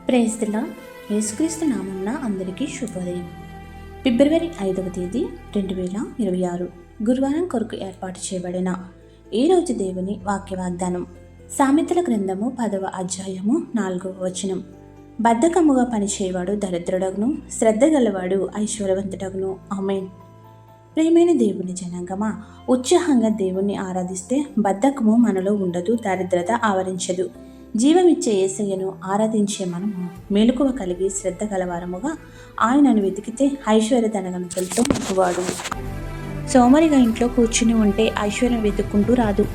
Praise the lord. యేసుక్రీస్తు నామమున అందరికీ శుభోదయం. ఫిబ్రవరి 5వ తేదీ 2026 గురువారం కొరకు ఏర్పాటు చేయబడిన ఈరోజు దేవుని వాక్య వాగ్దానం. సామెతల గ్రంథము 10వ అధ్యాయము 4వ వచనం. బద్ధకముగా పనిచేయవాడు దరిద్రుడగును, శ్రద్ధ గలవాడు ఐశ్వర్యవంతుడగును. ఆమేన్. ప్రియమైన దేవుని జనాంగమా, ఉత్సాహంగా దేవుణ్ణి ఆరాధిస్తే బద్ధకము మనలో ఉండదు, దరిద్రత ఆవరించదు. జీవమిచ్చే యేసయ్యను ఆరాధించే మనము మెలకువ కలిగి శ్రద్ధ గలవారముగా ఆయనను వెతికితే ఐశ్వర్య ధనగణతలతో నింపువాడు. సోమరిగా ఇంట్లో కూర్చుని ఉంటే ఐశ్వర్యం వెతుక్కుంటూ రాదు.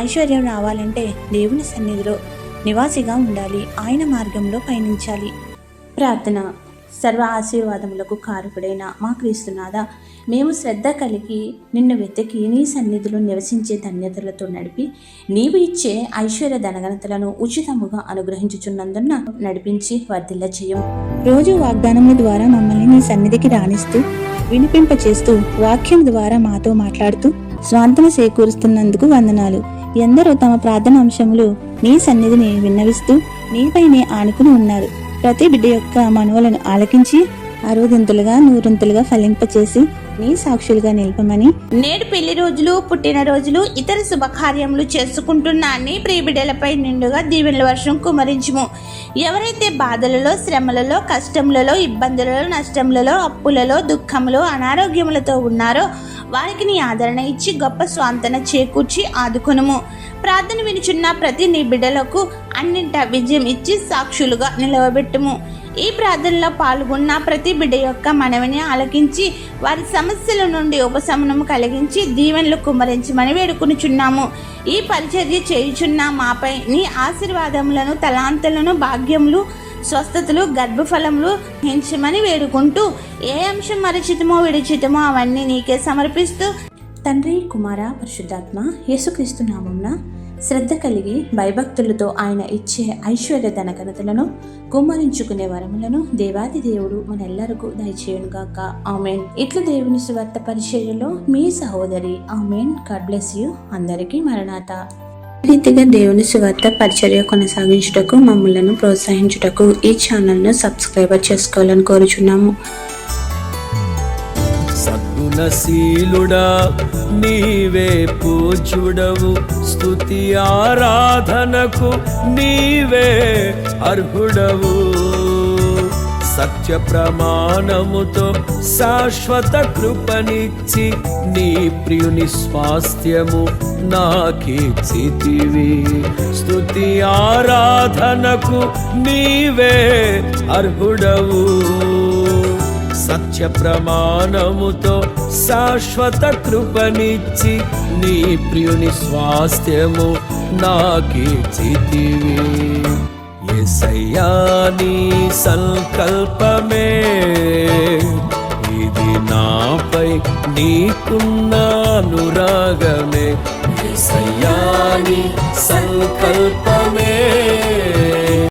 ఐశ్వర్యం రావాలంటే దేవుని సన్నిధిలో నివాసిగా ఉండాలి, ఆయన మార్గంలో పయనించాలి. ప్రార్థన. సర్వ ఆశీర్వాదములకు కారకుడైన మా క్రీస్తునాథ, మేము శ్రద్ధ కలిగి నిన్ను వెతికి నీ సన్నిధిలో నివసించే ధన్యతలతో నడిపి నీవు ఇచ్చే ఐశ్వర్య ధనగణతలను ఉచితముగా అనుగ్రహించుచున్నందున నడిపించి వర్ధిల్ల చేయం. రోజు వాగ్దానముల ద్వారా మమ్మల్ని నీ సన్నిధికి రాణిస్తూ వినిపింపచేస్తూ వాక్యం ద్వారా మాతో మాట్లాడుతూ స్వాంతన చేకూరుస్తున్నందుకు వందనాలు. ఎందరో తమ ప్రార్థన అంశములు నీ సన్నిధిని విన్నవిస్తూ నీపైనే ఆనుకుని ఉన్నారు. ప్రతి బిడ్డ యొక్క మనవులను ఆలకించి అరుదంతులుగా నూరంతులుగా ఫలింపచేసి నీ సాక్షులుగా నిలపమని, నేడు పెళ్లి రోజులు, పుట్టినరోజులు, ఇతర శుభకార్యములు చేసుకుంటున్న నీ ప్రియ బిడ్డలపై నిండుగా దీవెనల వర్షం కుమరించుము. ఎవరైతే బాధలలో, శ్రమలలో, కష్టములలో, ఇబ్బందులలో, నష్టములలో, అప్పులలో, దుఃఖములో, అనారోగ్యములతో ఉన్నారో వారికి నీ ఆదరణ ఇచ్చి గొప్ప స్వాంతన చేకూర్చి ఆదుకొనుము. ప్రార్థన వినుచున్న ప్రతి నీ బిడ్డలకు అన్నింటా విజయం ఇచ్చి సాక్షులుగా నిలవబెట్టుము. ఈ ప్రార్థనలో పాల్గొన్న ప్రతి బిడ్డ యొక్క మనవిని ఆలకించి వారి సమస్యల నుండి ఉపశమనము కలిగించి దీవెనలు కుమ్మరించమని వేడుకొనుచున్నాము. ఈ పరిచర్య చేయుచున్న మాపై నీ ఆశీర్వాదములను, తలాంతులను, భాగ్యములు, స్వస్థతలు, గర్భఫలములు హించమని వేడుకుంటూ ఏ అంశం మరచితమో విడిచితమో అవన్నీ నీకే సమర్పిస్తూ తండ్రి, కుమార, పరిశుద్ధాత్మ యేసుక్రీస్తు నామమున శ్రద్ధ కలిగి భయభక్తులతో ఆయన ఇచ్చే ఐశ్వర్య ధనఘనతలను కుమ్మరించుకునే వరములను దేవాది దేవుడు మనెల్లరకు దయచేయునుగాక. ఆమెన్. ఇట్లు దేవుని సువార్త పరిచర్యలో మీ సహోదరి. ఆమెన్. God bless you. అందరికీ మరణాత. రీతిగా దేవుని సువార్త పరిచర్య కొనసాగించుటకు మమ్మలను ప్రోత్సహించుటకు ఈ ఛానల్ను సబ్స్క్రైబర్ చేసుకోవాలని కోరుచున్నాము. సద్గుణశీలుడా నీవే పూజుడవు, స్తుతి ఆరాధనకు నీవే అర్హుడవు. సత్య ప్రమాణముతో శాశ్వత కృపనిచ్చి నీ ప్రియుని స్వాస్థ్యము నాకిచ్చితివి. స్తుతి ఆరాధనకు నీవే అర్హుడవు. సత్య ప్రమాణముతో శాశ్వత కృపనిచ్చి నీ ప్రియుని స్వాస్థ్యము నాకిచ్చితివి. యేసయ్యా నీ సంకల్పమే ఇది, నాపై నీకున్న అనురాగమే. యేసయ్యా నీ సంకల్పమే